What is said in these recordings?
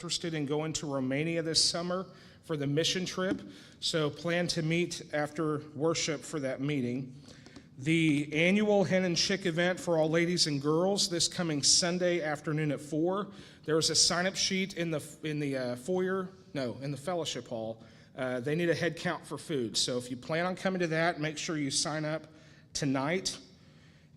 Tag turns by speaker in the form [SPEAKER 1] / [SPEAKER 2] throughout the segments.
[SPEAKER 1] interested in going to Romania this summer for the mission trip, so plan to meet after worship for that meeting. The annual Hen and Chick event for all ladies and girls this coming Sunday afternoon at 4. There's a sign-up sheet in the foyer, no, in the fellowship hall. They need a head count for food, so if you plan on coming to that, make sure you sign up tonight.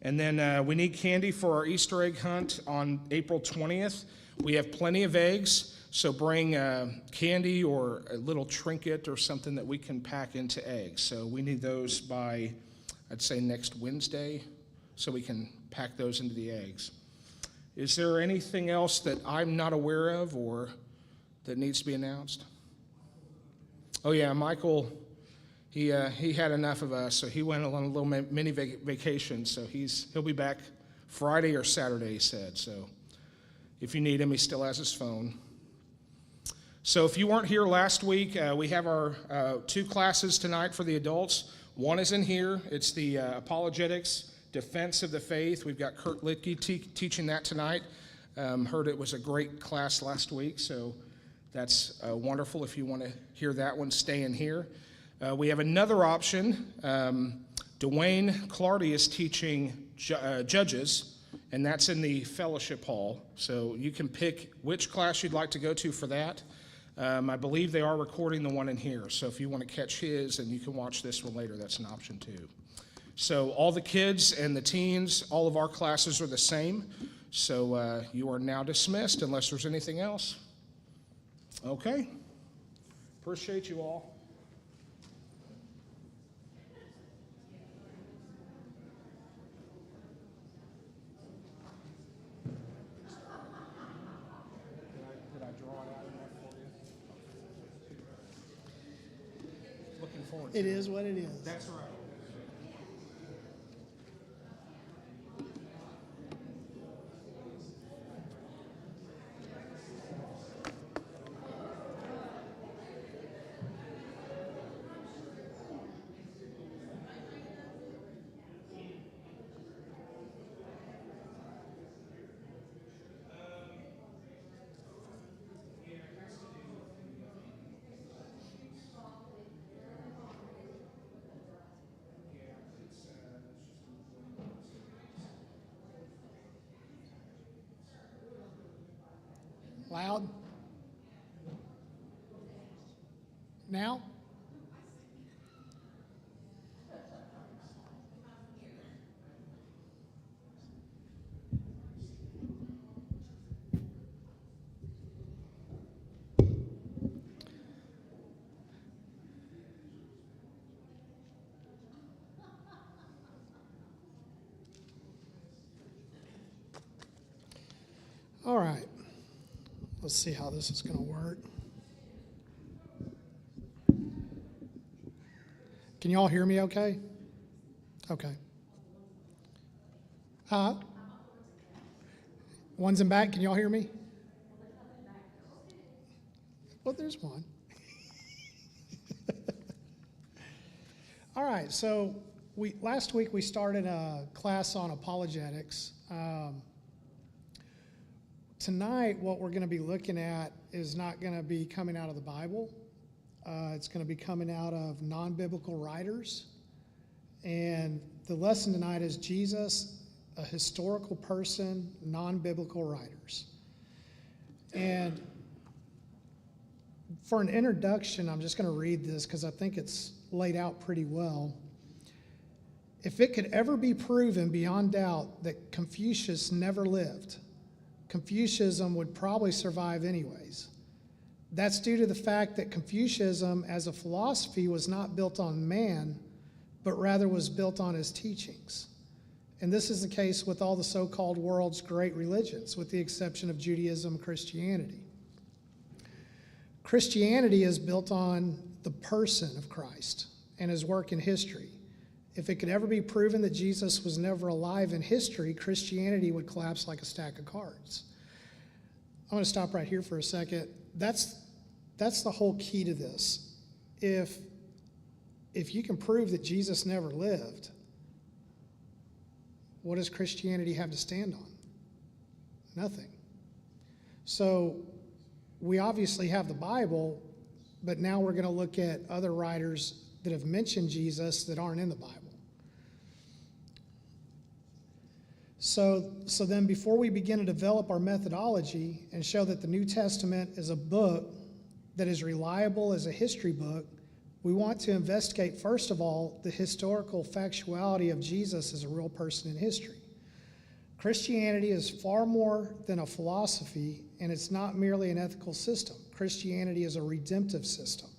[SPEAKER 1] And then we need candy for our Easter egg hunt on April 20th. We have plenty of eggs, so bring candy or a little trinket or something that we can pack into eggs. So we need those by, I'd say, next Wednesday, so we can pack those into the eggs. Is there anything else that I'm not aware of or that needs to be announced? Oh yeah, Michael, he had enough of us, so he went on a little mini vacation, so he'll be back Friday or Saturday, he said. So if you need him, he still has his phone. So if you weren't here last week, we have our 2 classes tonight for the adults. One is in here. It's the Apologetics, Defense of the Faith. We've got Kurt Littke teaching that tonight. Heard it was a great class last week, so that's wonderful. If you want to hear that one, stay in here. We have another option. Dwayne Clardy is teaching Judges, and that's in the fellowship hall. So you can pick which class you'd like to go to for that. I believe they are recording the one in here, so if you want to catch his and you can watch this one later, that's an option too. So all the kids and the teens, all of our classes are the same, so you are now dismissed unless there's anything else. Okay. Appreciate you all.
[SPEAKER 2] It is what it is.
[SPEAKER 1] That's right.
[SPEAKER 2] Loud? Now? All right. Let's see how this is going to work. Can you all hear me okay? Okay. One's in back. Can you all hear me? Well, there's one. All right. So last week we started a class on apologetics. Tonight, what we're going to be looking at is not going to be coming out of the Bible. It's going to be coming out of non-biblical writers. And the lesson tonight is Jesus, a historical person, non-biblical writers. And for an introduction, I'm just going to read this because I think it's laid out pretty well. If it could ever be proven beyond doubt that Confucius never lived, Confucianism would probably survive anyways. That's due to the fact that Confucianism as a philosophy was not built on man, but rather was built on his teachings. And this is the case with all the so-called world's great religions, with the exception of Judaism and Christianity. Christianity is built on the person of Christ and his work in history. If it could ever be proven that Jesus was never alive in history, Christianity would collapse like a stack of cards. I'm going to stop right here for a second. That's the whole key to this. If you can prove that Jesus never lived, what does Christianity have to stand on? Nothing. So we obviously have the Bible, but now we're going to look at other writers that have mentioned Jesus that aren't in the Bible. So then before we begin to develop our methodology and show that the New Testament is a book that is reliable as a history book, we want to investigate, first of all, the historical factuality of Jesus as a real person in history. Christianity is far more than a philosophy, and it's not merely an ethical system. Christianity is a redemptive system.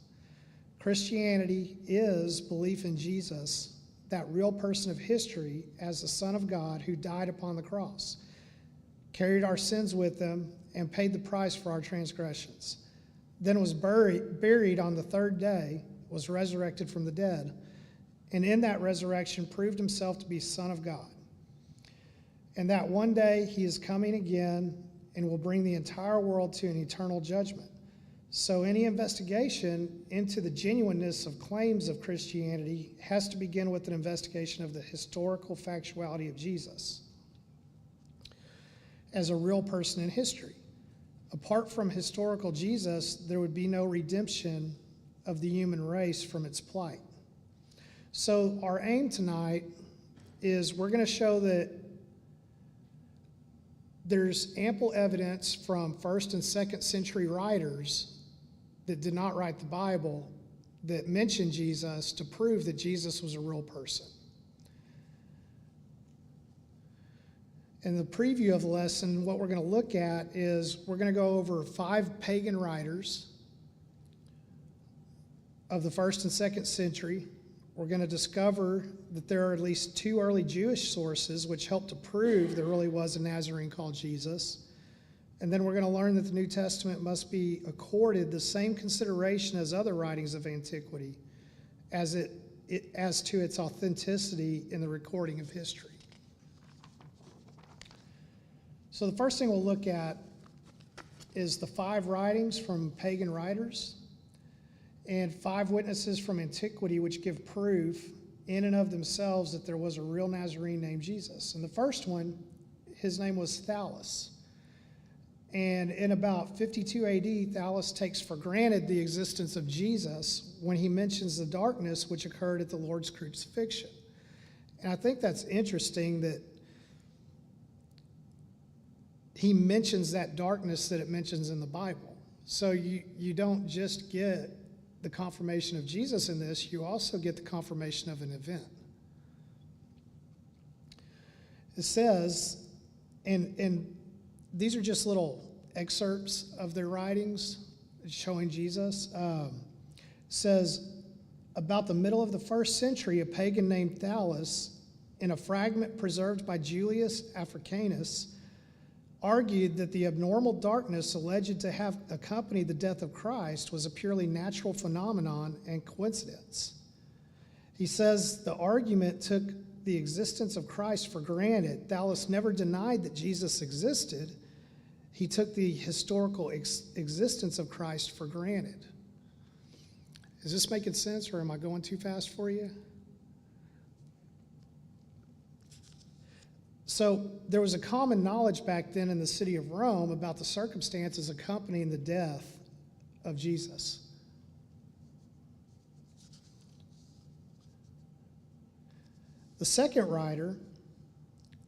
[SPEAKER 2] Christianity is belief in Jesus, that real person of history, as the Son of God who died upon the cross, carried our sins with him, and paid the price for our transgressions. Then was buried on the third day, was resurrected from the dead, and in that resurrection proved himself to be Son of God. And that one day he is coming again and will bring the entire world to an eternal judgment. So any investigation into the genuineness of claims of Christianity has to begin with an investigation of the historical factuality of Jesus as a real person in history. Apart from historical Jesus, there would be no redemption of the human race from its plight. So our aim tonight is we're going to show that there's ample evidence from 1st and 2nd century writers that did not write the Bible that mention Jesus to prove that Jesus was a real person. In the preview of the lesson, what we're going to look at is we're going to go over 5 pagan writers of the 1st and 2nd century. We're going to discover that there are at least 2 early Jewish sources which help to prove there really was a Nazarene called Jesus. And then we're going to learn that the New Testament must be accorded the same consideration as other writings of antiquity as to its authenticity in the recording of history. So the first thing we'll look at is the 5 writings from pagan writers and 5 witnesses from antiquity which give proof in and of themselves that there was a real Nazarene named Jesus. And the first one, his name was Thallus. And in about 52 AD, Thallus takes for granted the existence of Jesus when he mentions the darkness which occurred at the Lord's crucifixion. And I think that's interesting that he mentions that darkness that it mentions in the Bible. So you don't just get the confirmation of Jesus in this, you also get the confirmation of an event. It says, and these are just little excerpts of their writings showing Jesus. Says, about the middle of the 1st century, a pagan named Thallus, in a fragment preserved by Julius Africanus, argued that the abnormal darkness alleged to have accompanied the death of Christ was a purely natural phenomenon and coincidence. He says the argument took the existence of Christ for granted. Thallus never denied that Jesus existed. He took the historical existence of Christ for granted. Is this making sense, or am I going too fast for you? So there was a common knowledge back then in the city of Rome about the circumstances accompanying the death of Jesus. The second writer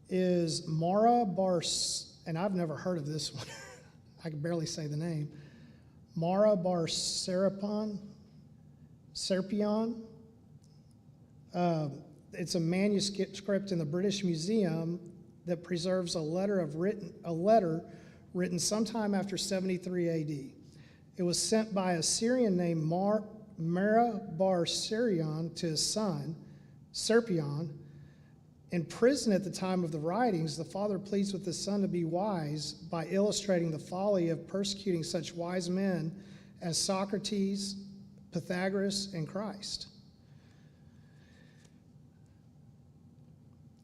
[SPEAKER 2] is Mara and I've never heard of this one. I can barely say the name. Mara Serpion. It's a manuscript in the British Museum that preserves a letter written sometime after 73 AD. It was sent by a Syrian named Mara Sirion to his son, Serpion. In prison at the time of the writings, the father pleads with his son to be wise by illustrating the folly of persecuting such wise men as Socrates, Pythagoras, and Christ.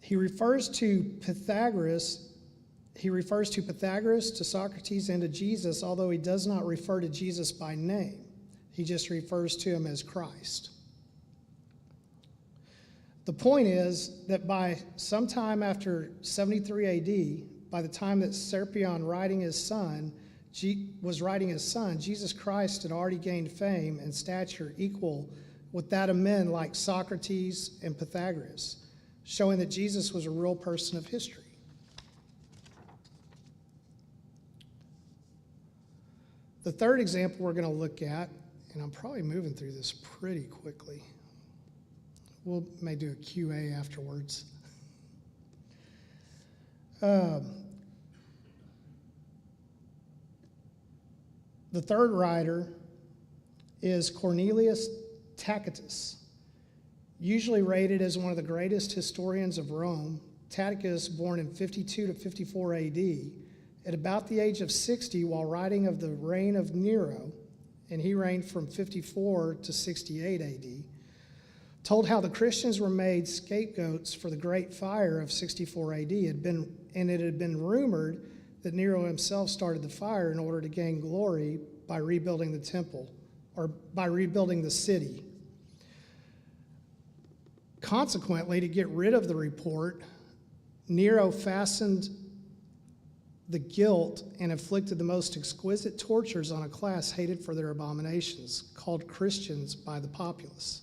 [SPEAKER 2] He refers to Pythagoras, to Socrates, and to Jesus, although he does not refer to Jesus by name. He just refers to him as Christ. The point is that by sometime after 73 AD, by the time that Serpion writing his son, was writing his son, Jesus Christ had already gained fame and stature equal with that of men like Socrates and Pythagoras, showing that Jesus was a real person of history. The third example we're going to look at, and I'm probably moving through this pretty quickly. May do a QA afterwards. The third writer is Cornelius Tacitus. Usually rated as one of the greatest historians of Rome, Tacitus, born in 52 to 54 AD, at about the age of 60 while writing of the reign of Nero, and he reigned from 54 to 68 AD, told how the Christians were made scapegoats for the great fire of 64 AD. And it had been rumored that Nero himself started the fire in order to gain glory by rebuilding the temple, or by rebuilding the city. Consequently, to get rid of the report, Nero fastened the guilt and inflicted the most exquisite tortures on a class hated for their abominations, called Christians by the populace.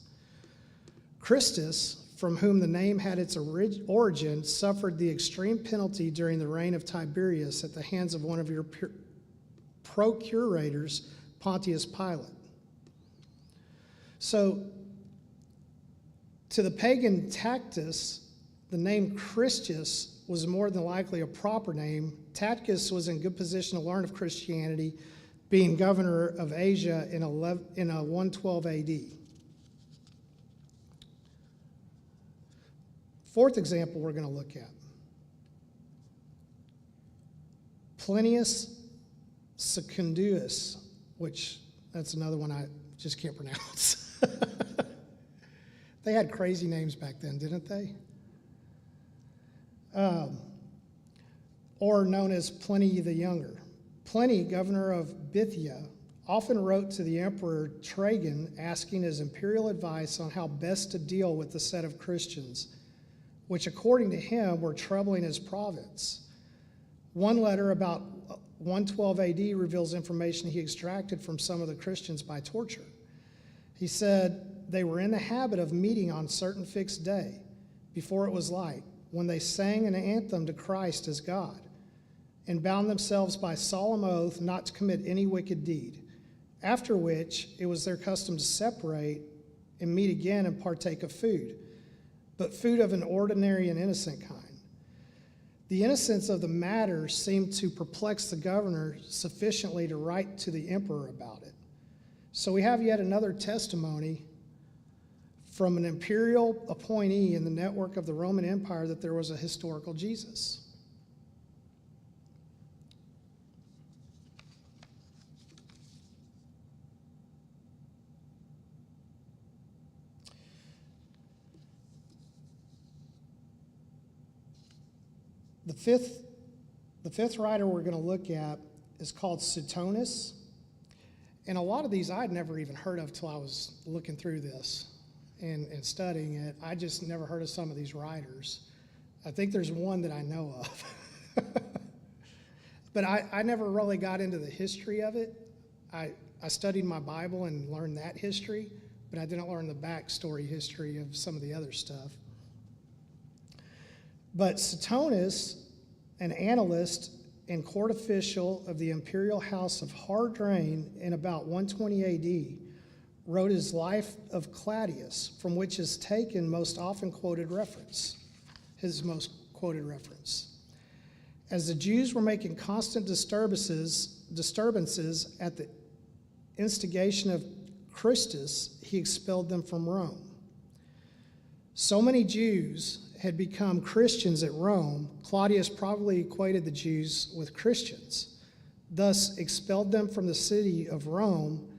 [SPEAKER 2] Christus, from whom the name had its origin, suffered the extreme penalty during the reign of Tiberius at the hands of one of your procurators, Pontius Pilate. So, to the pagan Tacitus, the name Christus was more than likely a proper name. Tacitus was in good position to learn of Christianity, being governor of Asia in 112 AD. Fourth example we're going to look at. Plinius Secundus, which that's another one I just can't pronounce. They had crazy names back then, didn't they? Or known as Pliny the Younger. Pliny, governor of Bithynia, often wrote to the Emperor Trajan asking his imperial advice on how best to deal with the set of Christians, which according to him were troubling his province. One letter about 112 AD reveals information he extracted from some of the Christians by torture. He said they were in the habit of meeting on a certain fixed day, before it was light, when they sang an anthem to Christ as God, and bound themselves by solemn oath not to commit any wicked deed, after which it was their custom to separate and meet again and partake of food, but food of an ordinary and innocent kind. The innocence of the matter seemed to perplex the governor sufficiently to write to the emperor about it. So we have yet another testimony from an imperial appointee in the network of the Roman Empire that there was a historical Jesus. The fifth writer we're going to look at is called Suetonius. And a lot of these I'd never even heard of till I was looking through this and studying it. I just never heard of some of these writers. I think there's one that I know of. But I never really got into the history of it. I studied my Bible and learned that history, but I didn't learn the backstory history of some of the other stuff. But Suetonius, an annalist and court official of the imperial house of Hadrian in about 120 AD, wrote his Life of Claudius, from which is taken his most quoted reference. As the Jews were making constant disturbances at the instigation of Christus, he expelled them from Rome. So many Jews had become Christians at Rome, Claudius probably equated the Jews with Christians, thus expelled them from the city of Rome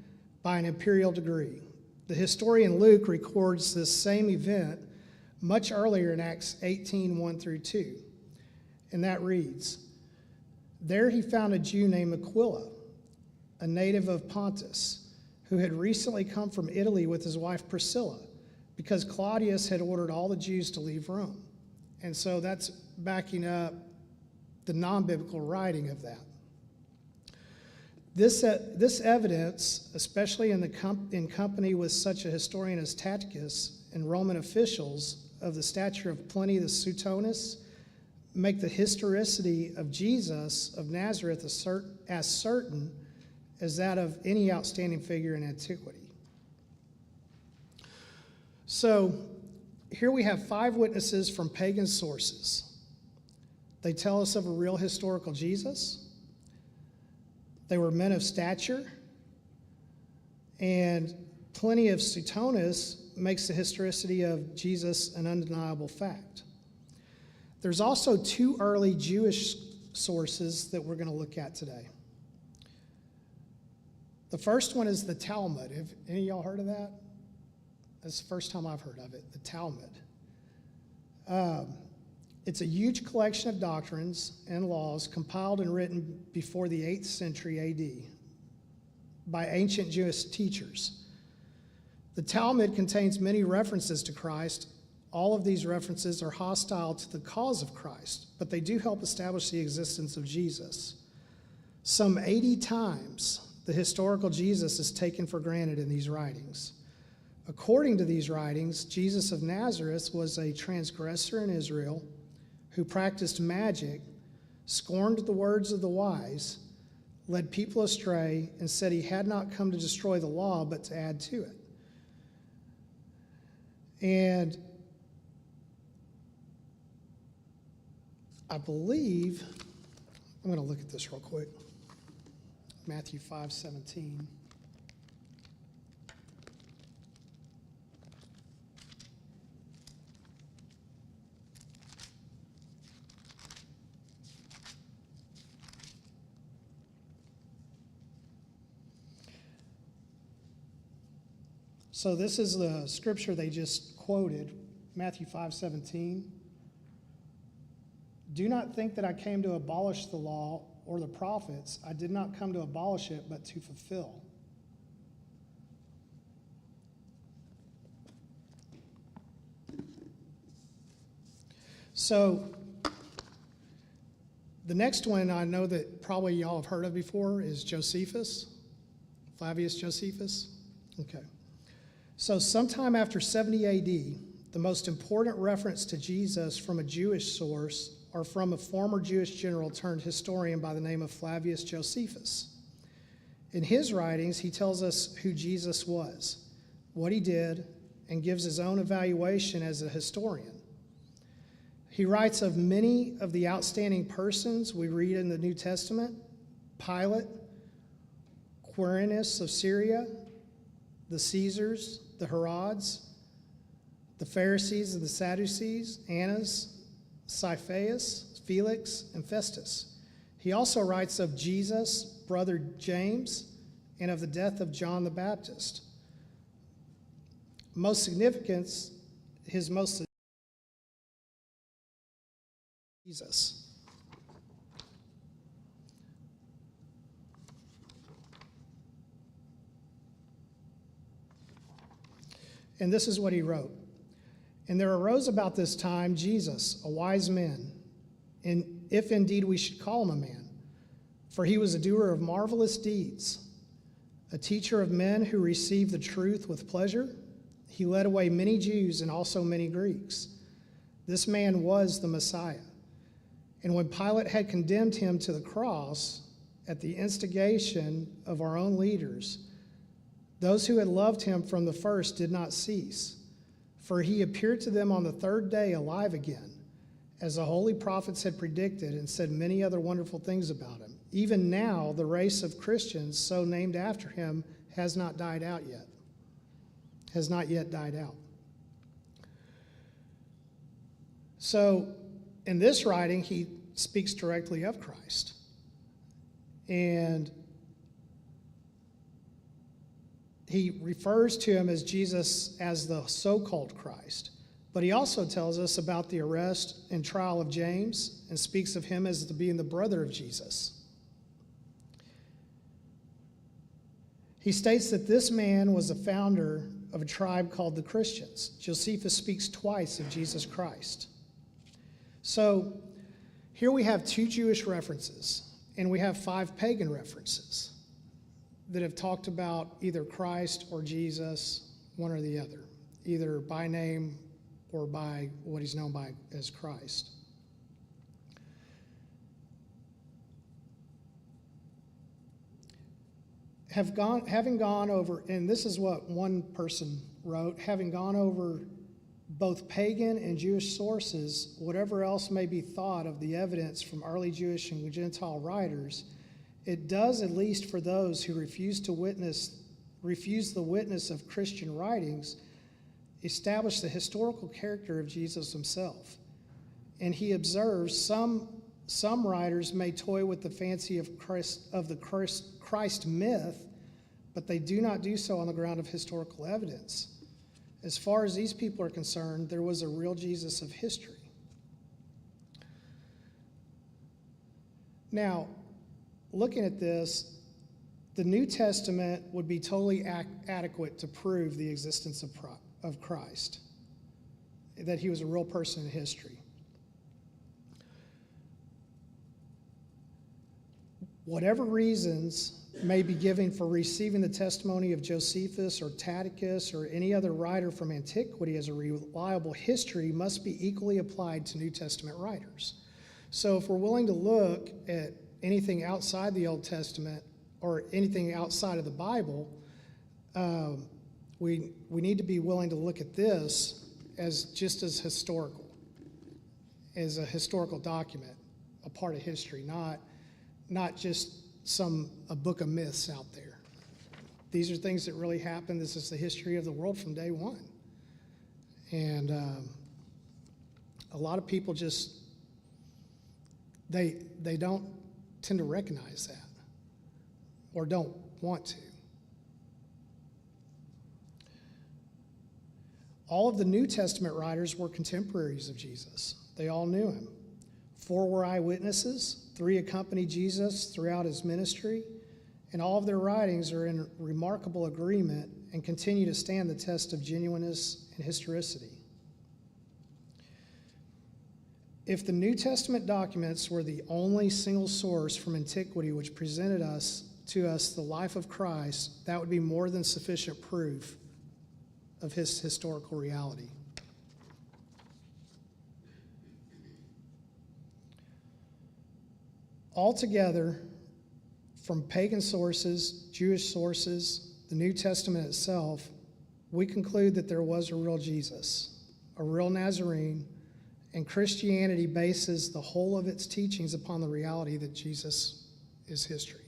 [SPEAKER 2] by an imperial decree. The historian Luke records this same event much earlier in Acts 18, 1-2, and that reads, "There he found a Jew named Aquila, a native of Pontus, who had recently come from Italy with his wife Priscilla, because Claudius had ordered all the Jews to leave Rome." And so that's backing up the non-biblical writing of that. This evidence, especially in company with such a historian as Tacitus and Roman officials of the stature of Pliny the Suetonius, make the historicity of Jesus of Nazareth as certain as that of any outstanding figure in antiquity. So here we have 5 witnesses from pagan sources. They tell us of a real historical Jesus. They were men of stature. And Pliny of Suetonius makes the historicity of Jesus an undeniable fact. There's also 2 early Jewish sources that we're going to look at today. The first one is the Talmud. Have any of y'all heard of that? That's the first time I've heard of it, the Talmud. It's a huge collection of doctrines and laws compiled and written before the 8th century AD by ancient Jewish teachers. The Talmud contains many references to Christ. All of these references are hostile to the cause of Christ, but they do help establish the existence of Jesus. Some 80 times, the historical Jesus is taken for granted in these writings. According to these writings, Jesus of Nazareth was a transgressor in Israel who practiced magic, scorned the words of the wise, led people astray, and said he had not come to destroy the law, but to add to it. And I believe, I'm going to look at this real quick. Matthew 5:17. So this is the scripture they just quoted, Matthew 5:17. Do not think that I came to abolish the law or the prophets. I did not come to abolish it, but to fulfill. So the next one I know that probably y'all have heard of before is Josephus, Flavius Josephus. Okay. So sometime after 70 AD, the most important reference to Jesus from a Jewish source or from a former Jewish general turned historian by the name of Flavius Josephus. In his writings, he tells us who Jesus was, what he did, and gives his own evaluation as a historian. He writes of many of the outstanding persons we read in the New Testament: Pilate, Quirinius of Syria, the Caesars, the Herods, the Pharisees and the Sadducees, Annas, Caiaphas, Felix, and Festus. He also writes of Jesus, brother James, and of the death of John the Baptist. Most significant, his most Jesus. And this is what he wrote. And there arose about this time Jesus, a wise man, and if indeed we should call him a man, for he was a doer of marvelous deeds, a teacher of men who received the truth with pleasure. He led away many Jews and also many Greeks. This man was the Messiah. And when Pilate had condemned him to the cross at the instigation of our own leaders, those who had loved him from the first did not cease. For he appeared to them on the 3rd day alive again, as the holy prophets had predicted, and said many other wonderful things about him. Even now, the race of Christians, so named after him, has not died out yet. Has not yet died out. So, in this writing, he speaks directly of Christ. And he refers to him as Jesus as the so-called Christ. But he also tells us about the arrest and trial of James and speaks of him as being the brother of Jesus. He states that this man was the founder of a tribe called the Christians. Josephus speaks twice of Jesus Christ. So here we have 2 Jewish references, and we have 5 pagan references. that have talked about either Christ or Jesus, one or the other, either by name or by what he's known by as Christ. Having gone over, and this is what one person wrote, having gone over both pagan and Jewish sources, whatever else may be thought of the evidence from early Jewish and Gentile writers, it does, at least for those who refuse the witness of Christian writings, establish the historical character of Jesus himself. And he observes some writers may toy with the fancy of the Christ myth, but they do not do so on the ground of historical evidence. As far as these people are concerned, there was a real Jesus of history. Now, looking at this, the New Testament would be totally adequate to prove the existence of Christ, that he was a real person in history. Whatever reasons may be given for receiving the testimony of Josephus or Tacitus or any other writer from antiquity as a reliable history must be equally applied to New Testament writers. So if we're willing to look at anything outside the Old Testament or anything outside of the Bible, we need to be willing to look at this as just as historical, as a historical document, a part of history, not just a book of myths out there. These are things that really happened. This is the history of the world from day one. And a lot of people just, they don't tend to recognize that or don't want to. All of the New Testament writers were contemporaries of Jesus. They all knew him. 4 were eyewitnesses, 3 accompanied Jesus throughout his ministry, and all of their writings are in remarkable agreement and continue to stand the test of genuineness and historicity. If the New Testament documents were the only single source from antiquity which presented to us the life of Christ, that would be more than sufficient proof of his historical reality. Altogether, from pagan sources, Jewish sources, the New Testament itself, we conclude that there was a real Jesus, a real Nazarene, and Christianity bases the whole of its teachings upon the reality that Jesus is history.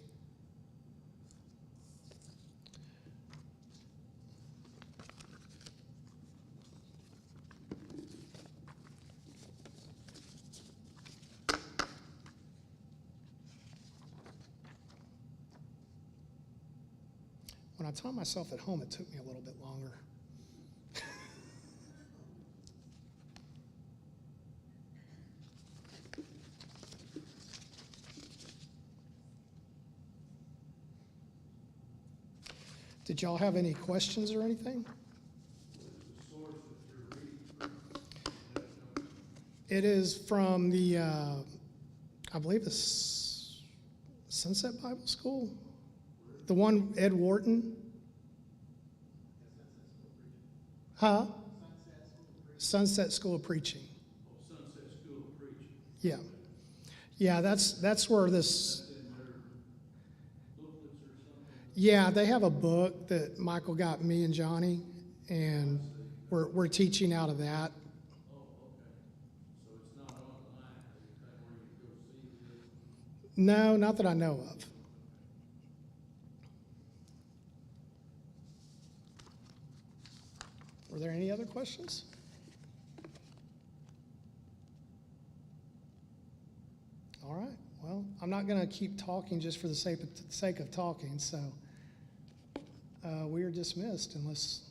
[SPEAKER 2] When I taught myself at home, it took me a little bit longer. Did y'all have any questions or anything? It is from the, I believe, the Sunset Bible School. The one, Ed Wharton? Huh? Sunset School of Preaching.
[SPEAKER 3] Oh, Sunset School of Preaching.
[SPEAKER 2] Yeah. Yeah, that's where this...
[SPEAKER 3] Booklets or something?
[SPEAKER 2] Yeah, they have a book that Michael got me and Johnny, and we're teaching out of that.
[SPEAKER 3] Oh, okay. So it's not online, is that where you go see this?
[SPEAKER 2] No, not that I know of. Were there any other questions? All right. Well, I'm not going to keep talking just for the sake of talking, so we are dismissed unless,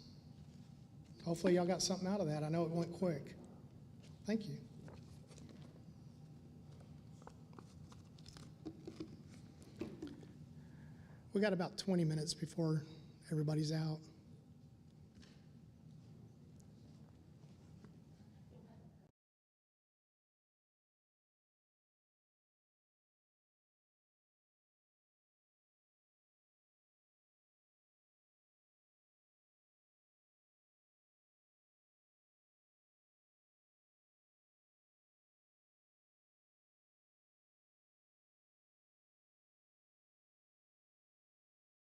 [SPEAKER 2] hopefully y'all got something out of that. I know it went quick. Thank you. We got about 20 minutes before everybody's out.